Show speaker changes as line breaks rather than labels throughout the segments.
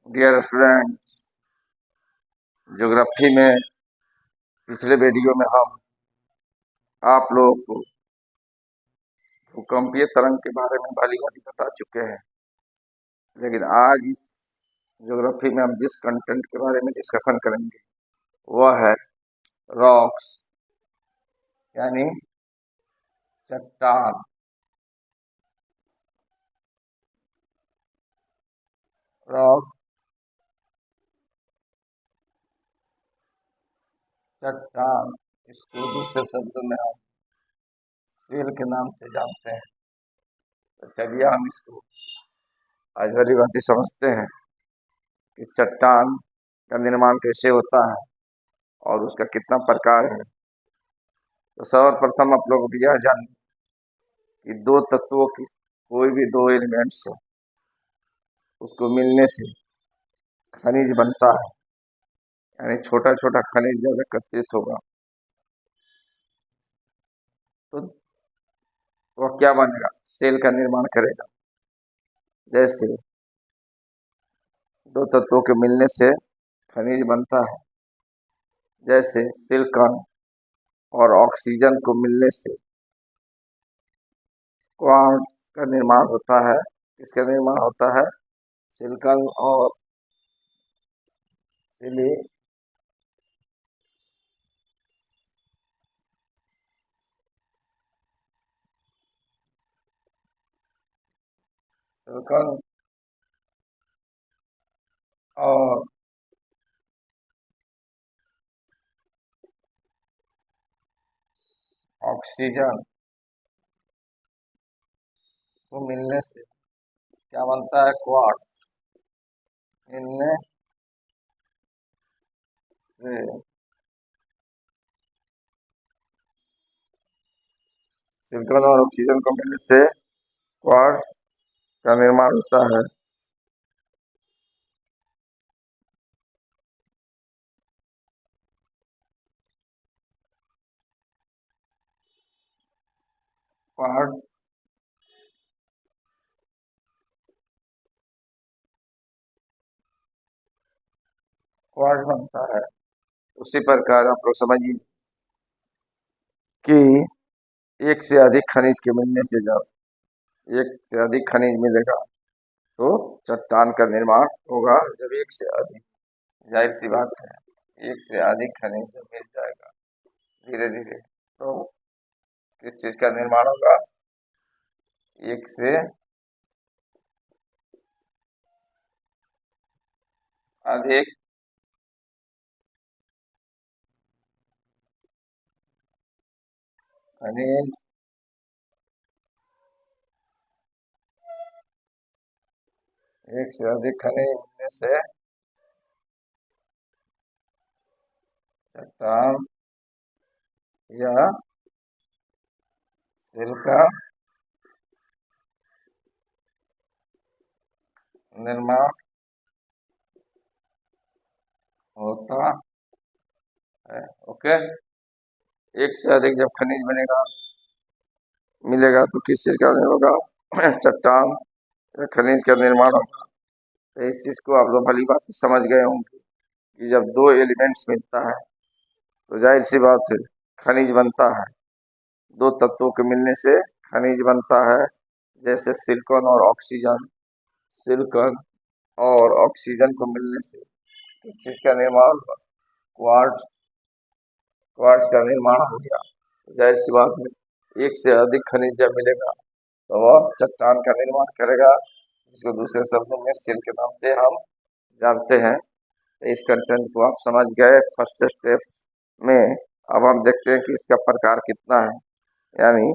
Dear students, geography में पिछले video में हम आप लोगों को भूकंपीय तरंग के बारे में भली भांति बता चुके हैं। लेकिन आज इस ज्योग्राफी में हम जिस कंटेंट के बारे में डिस्कशन करेंगे वह है रॉक्स, यानी चट्टान। रॉक, चट्टान, इसको दूसरे शब्दों में हम सील के नाम से जानते हैं। तो चलिए हम इसको आज भली भांति समझते हैं कि चट्टान का निर्माण कैसे होता है और उसका कितना प्रकार है। तो सर्वप्रथम आप लोग यह जानें कि दो तत्वों की कोई भी दो एलिमेंट्स उसको मिलने से खनिज बनता है, यानी छोटा छोटा खनिज जब एकत्रित होगा तो वह क्या बनेगा, सेल का निर्माण करेगा। जैसे दो तत्वों के मिलने से खनिज बनता है, जैसे सिलिकॉन और ऑक्सीजन को मिलने से क्वार्ट्ज का निर्माण होता है। इसका निर्माण होता है सिलिकॉन और सिलिकॉन और ऑक्सीजन को मिलने से क्या बनता है, क्वार्ट्ज। मिलने से सिलिकॉन और ऑक्सीजन को मिलने से क्वार्ट्ज का निर्माण होता है। क्वार्ट्ज क्वार्ट्ज बनता है। उसी प्रकार आप लोग समझिए कि एक से अधिक खनिज के मिलने से जब एक से अधिक खनिज मिलेगा तो चट्टान का निर्माण होगा। जब एक से अधिक, जाहिर सी बात है, एक से अधिक खनिज जब मिल जाएगा धीरे धीरे तो किस चीज का निर्माण होगा, एक से अधिक खनिज एक से अधिक खनिज मिलने से चट्टान या सिल का निर्माण होता है। ओके, एक से अधिक जब खनिज मिलेगा तो किस चीज का निर्माण होगा, चट्टान या खनिज का निर्माण होगा। तो इस चीज को आप लोग भली बात समझ गए होंगे कि जब दो एलिमेंट्स मिलता है तो जाहिर सी बात है खनिज बनता है। दो तत्वों के मिलने से खनिज बनता है, जैसे सिलिकॉन और ऑक्सीजन। सिलिकॉन और ऑक्सीजन को मिलने से किस चीज का निर्माण होगा, क्वार्ट्ज। क्वार्ट्ज का निर्माण हो गया। जाहिर सी बात है एक से अधिक खनिज जब मिलेगा तो वह चट्टान का निर्माण करेगा, जिसको दूसरे शब्दों में सिल के नाम से हम जानते हैं। तो इस कंटेंट को आप समझ गए फर्स्ट स्टेप्स में। अब हम देखते हैं कि इसका प्रकार कितना है, यानी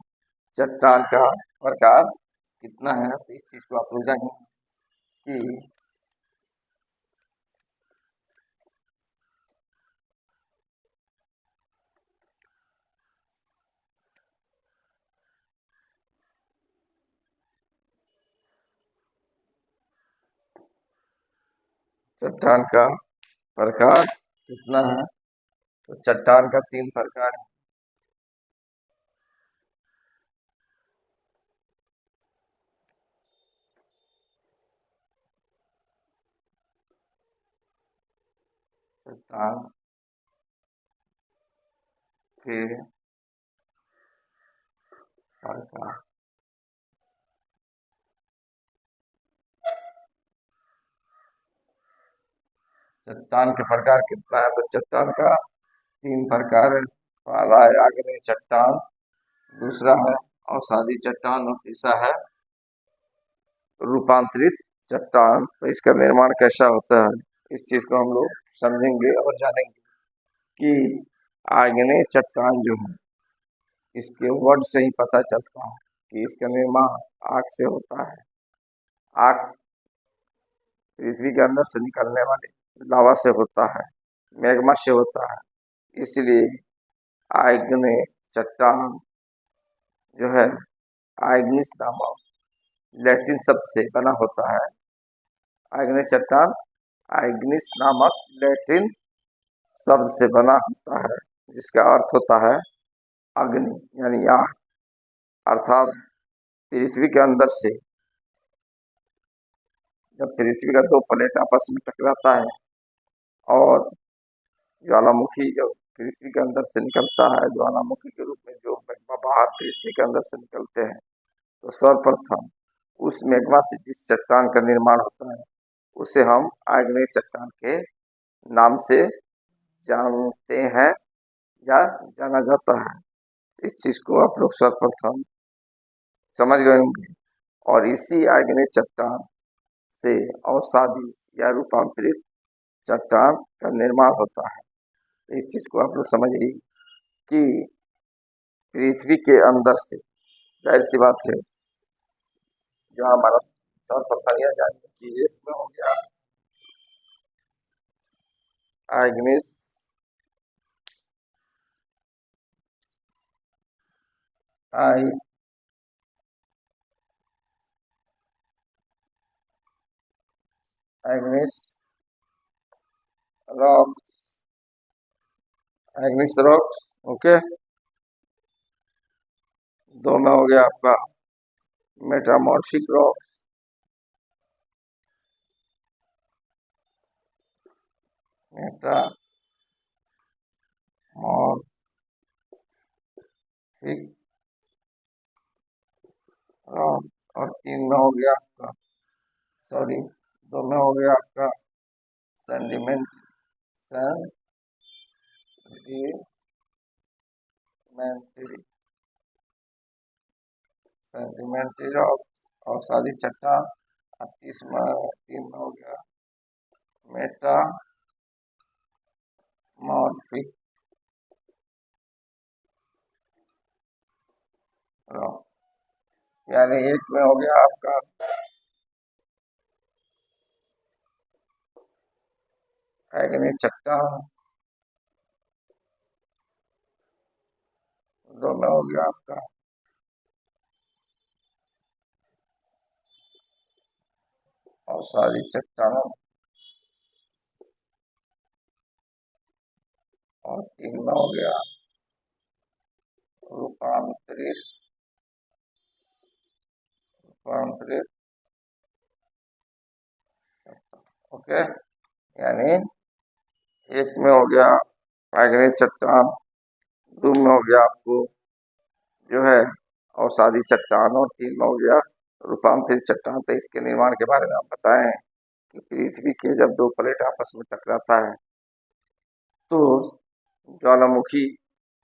चट्टान का प्रकार कितना है। तो इस चीज को आप लोग जानिए कि चट्टान का प्रकार कितना है। तो चट्टान का तीन प्रकार है। चट्टान, फिर प्रकार। चट्टान के प्रकार कितना है? तो चट्टान का 3 प्रकार है। पहला है आग्नेय चट्टान, दूसरा है अवसादी चट्टान और तीसरा है रूपांतरित चट्टान। तो इसका निर्माण कैसा होता है, इस चीज को हम लोग समझेंगे और जानेंगे कि आग्नेय चट्टान जो है, इसके वर्ड से ही पता चलता है कि इसका निर्माण आग से होता है। आग पृथ्वी के अंदर से निकलने वाले लावा से होता है, मैग्मा से होता है। इसलिए आग्नेय चट्टान जो है आग्निस नामक लैटिन शब्द से बना होता है। आग्नेय चट्टान आग्निस नामक लैटिन शब्द से बना होता है, जिसका अर्थ होता है अग्नि यानी आग। अर्थात पृथ्वी के अंदर से जब पृथ्वी का 2 प्लेट आपस में टकराता है और ज्वालामुखी जब पृथ्वी के अंदर से निकलता है, ज्वालामुखी के रूप में जो मैग्मा बाहर पृथ्वी के अंदर से निकलते हैं, तो सर्वप्रथम उस मैग्मा से जिस चट्टान का निर्माण होता है उसे हम आग्नेय चट्टान के नाम से जानते हैं या जाना जाता है। इस चीज को आप लोग सर्वप्रथम समझ गए होंगे। और इसी आग्नेय चट्टान से अवसादी या रूपांतरित चट्टान का निर्माण होता है। तो इस चीज को आप लोग समझिए कि पृथ्वी के अंदर से, जाहिर सी बात है, जो हमारा सर्वप्रथम यह जानने की एक में हो गया आग्नेय आग्नेय रॉक्स, आग्नेय रॉक्स। ओके, 2 में हो गया आपका मेटामॉर्फिक रॉक, मेटामॉर्फिक रॉक। और 3 में हो गया आपका, सॉरी 2 में हो गया आपका सेंडिमेंट सेंडिमेंट्री सेंडिमेंट्री रॉक और सादी चट्टान। 3 में हो गया मेटामॉर्फिक रॉक। यानी 1 में हो गया आपका आग्नेय चट्टान, 2 में हो गया आपका और सारी चट्टान, और 3 में हो गया रूपांतरित रूपांतरित। ओके, यानी 1 में हो गया आग्नेय चट्टान, 2 में हो गया आपको जो है अवसादी चट्टान, और 3 में हो गया रूपांतरित चट्टान। तो इसके निर्माण के बारे में आप बताएं कि पृथ्वी के जब 2 प्लेट आपस में टकराता है तो ज्वालामुखी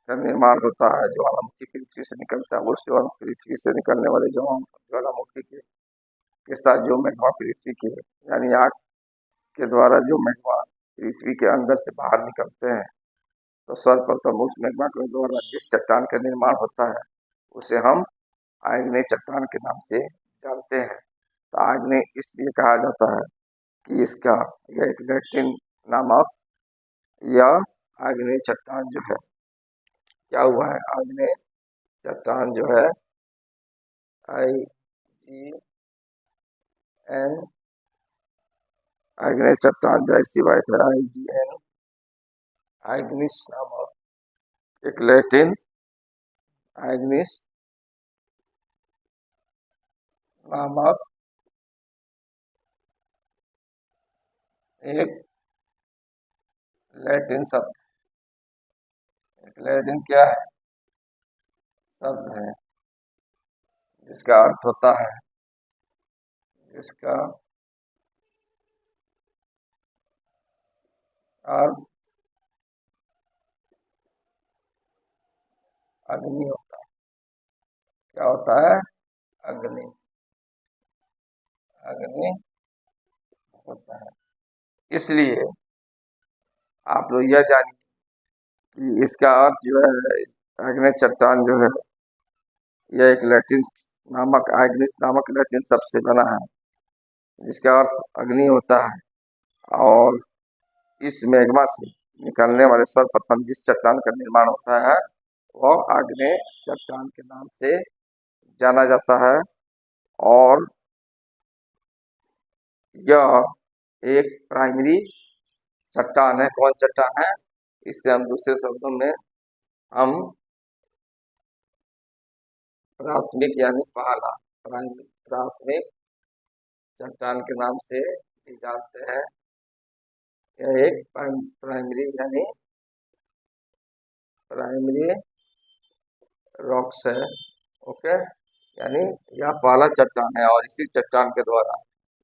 का निर्माण होता है। ज्वालामुखी पृथ्वी से निकलता है, उस पृथ्वी से निकलने वाले ज्वालामुखी के साथ जो मैग्मा पृथ्वी के यानी आग के द्वारा जो मैग्मा पृथ्वी के अंदर से बाहर निकलते हैं, तो सर्वप्रथम उस मैग्मा के द्वारा जिस चट्टान का निर्माण होता है उसे हम आग्नेय चट्टान के नाम से जानते हैं। तो आग्नेय इसलिए कहा जाता है कि इसका यह एक लैटिन नामक यह आग्नेय चट्टान जो है, क्या हुआ है, आग्नेय चट्टान जो है IGN, आग्नेय चट्टान जाहिर सी बात है IGN आग्निस नामक एक लैटिन आग्निस नामक एक लैटिन शब्द, एक लैटिन क्या है, शब्द है जिसका अर्थ होता है, जिसका अर्थ अग्नि होता है। क्या होता है? अग्नि, अग्नि होता है। इसलिए आप लोग यह जानिए कि इसका अर्थ जो है, अग्नि चट्टान जो है, यह एक लैटिन नामक, आग्निस नामक लैटिन शब्द से बना है, जिसका अर्थ अग्नि होता है। और इस मैग्मा से निकलने वाले सर्वप्रथम जिस चट्टान का निर्माण होता है वह आग्नेय चट्टान के नाम से जाना जाता है। और यह एक प्राइमरी चट्टान है। कौन चट्टान है? इससे हम दूसरे शब्दों में हम प्राथमिक यानी पहला, प्राथमिक चट्टान के नाम से भी जानते हैं। यह एक प्राइमरी यानी प्राइमरी रॉक्स है। ओके, यानी यह पहला चट्टान है और इसी चट्टान के द्वारा,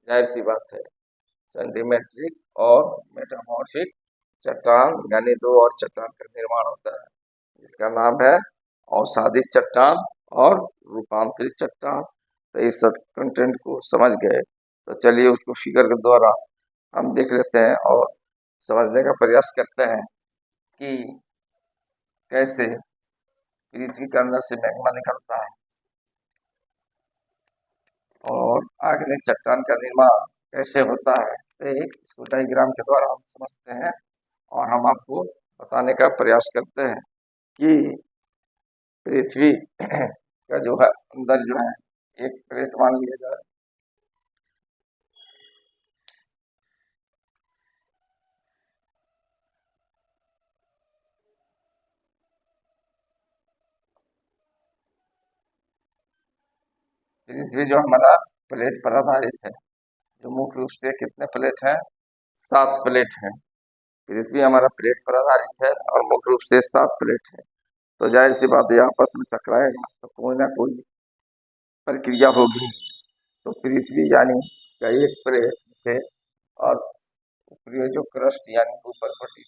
जाहिर सी बात है, सेंटीमेट्रिक और मेटामॉर्फिक चट्टान यानी दो और चट्टान का निर्माण होता है, जिसका नाम है अवसादित चट्टान और रूपांतरित चट्टान। तो इस सब कंटेंट को समझ गए तो चलिए उसको फिगर के द्वारा हम देख लेते हैं और समझने का प्रयास करते हैं कि कैसे पृथ्वी के अंदर से मैग्मा निकलता है और आग्नेय चट्टान का निर्माण कैसे होता है। तो इसको डायग्राम के द्वारा हम समझते हैं और हम आपको बताने का प्रयास करते हैं कि पृथ्वी का जो है अंदर जो है एक प्लेट मान लिया जाए, पृथ्वी जो हमारा प्लेट पर आधारित है, जो मुख्य रूप से कितने प्लेट हैं? 7 प्लेट हैं। पृथ्वी हमारा प्लेट पर आधारित है और मुख्य रूप से 7 प्लेट है। तो जाहिर सी बात है आपस में टकराएगा तो कोई ना कोई प्रक्रिया होगी। तो पृथ्वी यानी का एक प्लेट से और ऊपरी जो क्रस्ट यानी ऊपर पटी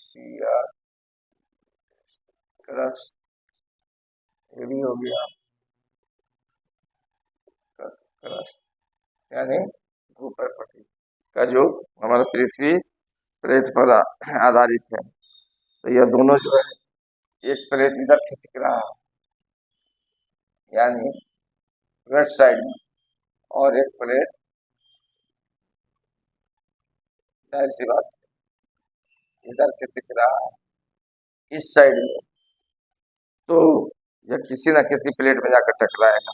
क्रस्ट, ये भी हो गया क्रस्ट यानी ऊपर पटी का जो हमारा पृथ्वी प्लेट पर आधारित है। तो यह दोनों जो है, एक प्लेट इधर खिसक रहा है यानी वेस्ट साइड में, और एक प्लेट, जाहिर सी बात इधर खिसक रहा है इस साइड में। तो यह किसी न किसी प्लेट में जाकर टकराएगा।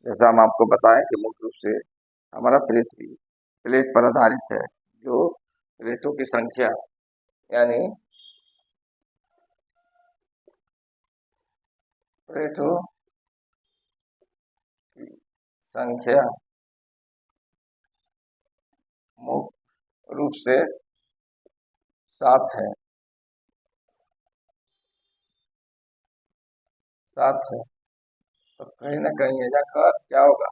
जैसा हम आपको बताएं कि मुख्य रूप से हमारा पृथ्वी प्लेट पर आधारित है, जो प्लेटों की संख्या यानी प्लेटों की संख्या मुख्य रूप से 7 है, 7 है। तो कहीं ना कहीं ये जाकर क्या होगा,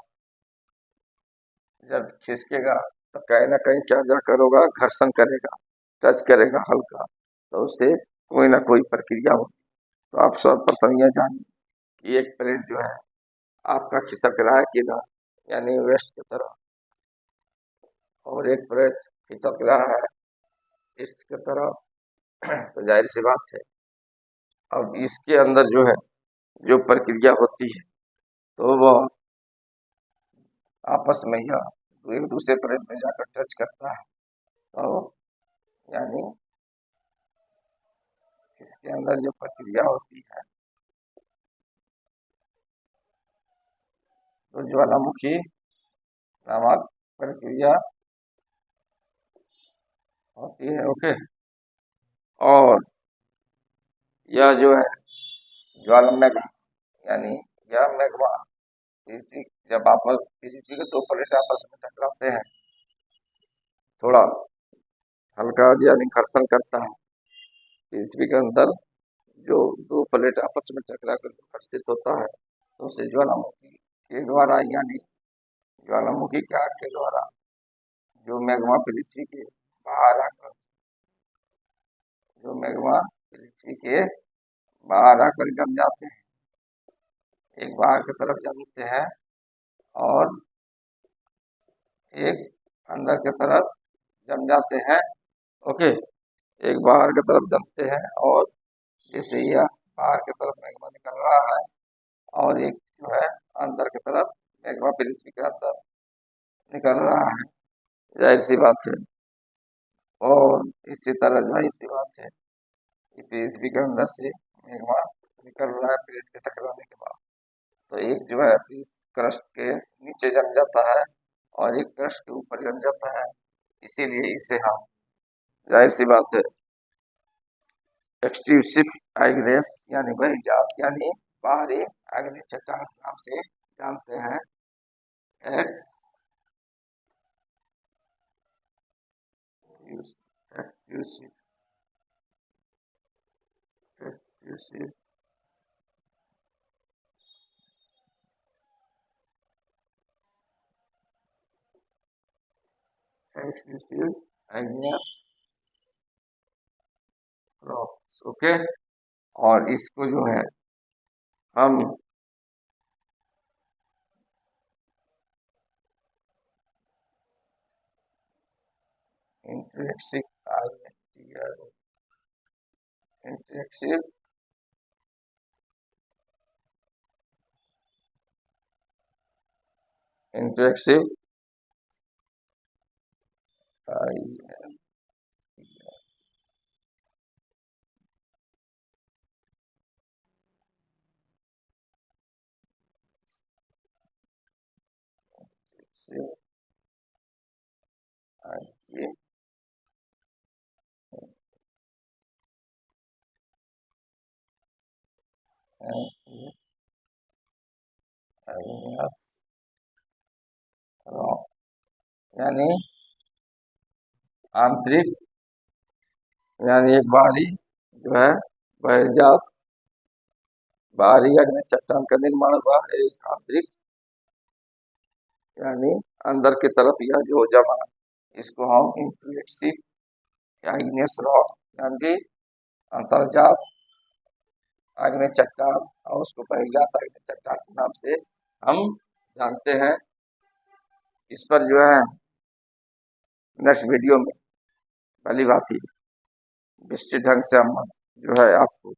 जब खिसकेगा तो कहीं ना कहीं क्या जाकर होगा, घर्षण करेगा, टच करेगा हल्का, तो उससे कोई ना कोई प्रक्रिया होगी। तो आप सर्वप्रथम यह जानिए कि एक प्लेट जो है आपका खिसक रहा है किधर, यानी वेस्ट की तरफ, और एक प्लेट खिसक रहा है ईस्ट की तरफ। तो जाहिर सी बात है अब इसके अंदर जो है जो प्रक्रिया होती है तो वह आपस में यह एक दूसरे प्लेट में जाकर टच करता है। तो यानी इसके अंदर जो प्रक्रिया होती है तो ज्वालामुखी नामक प्रक्रिया होती है। ओके, और यह जो है ज्वालामेघ यानी यह मैग्मा पृथ्वी, जब आपस पृथ्वी के 2 प्लेट आपस में टकराते हैं, थोड़ा हल्का यानी घर्षण करता है, पृथ्वी के अंदर जो दो प्लेट आपस में टकरा कर घर्षित होता है तो उसे ज्वालामुखी के द्वारा यानी ज्वालामुखी के आग के द्वारा जो मैग्मा पृथ्वी के बाहर आकर जम जाते हैं, एक बाहर की तरफ जमते हैं और एक अंदर की तरफ जम जाते हैं। ओके, एक बाहर की तरफ जमते हैं और जैसे यह बाहर की तरफ मैग्मा निकल रहा है और एक जो है अंदर की तरफ मैग्मा पृथ्वी के अंदर निकल रहा है, जाहिर सी बात है। और इसी तरह जाहिर सी बात है कि पृथ्वी के अंदर से मैग्मा निकल रहा है प्लेट के टकराने के बाद, तो एक जो है क्रस्ट के नीचे जम जाता है और एक क्रस्ट के ऊपर जम जाता है, इसीलिए इसे हम जाहिर सी बात है एक्सट्रूसिव आग्नेस यानी बहिर्जात यानी बाहरी आग्नेय चट्टान के नाम से जानते हैं। Extrusive आग्नेस rocks. ओके, और इसको जो है हम इंट्रिंसिक इंट्रेक्सिव यानी आंतरिक यानी एक बाहरी जो है बहिर्जात बाहरी अग्नि चट्टान का निर्माण हुआ, एक आंतरिक यानी अंदर की तरफ यह जो जमा, इसको हम इंट्रिंसिक आग्नेयस रॉक यानी अंतर्जात आग्नेय चट्टान और उसको बहिर्जात आग्नेय चट्टान के नाम से हम जानते हैं। इस पर जो है नेक्स्ट वीडियो में भली भांति विस्तृत ढंग से हम जो है आपको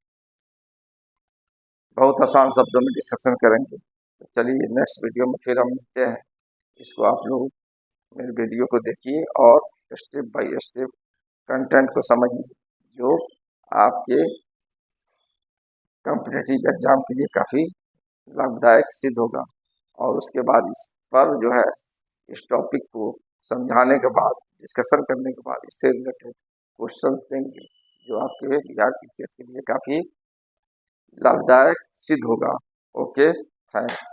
बहुत आसान शब्दों में डिस्कशन करेंगे। तो चलिए नेक्स्ट वीडियो में फिर हम मिलते हैं। इसको आप लोग मेरे वीडियो को देखिए और स्टेप बाय स्टेप कंटेंट को समझिए, जो आपके कॉम्पिटिटिव एग्जाम के लिए काफ़ी लाभदायक सिद्ध होगा। और उसके बाद इस पर जो है इस टॉपिक को समझाने के बाद, डिस्कशन करने के बाद इससे रिलेटेड क्वेश्चंस देंगे, जो आपके बिहार पीसीएस के लिए काफ़ी लाभदायक सिद्ध होगा। Okay, thanks.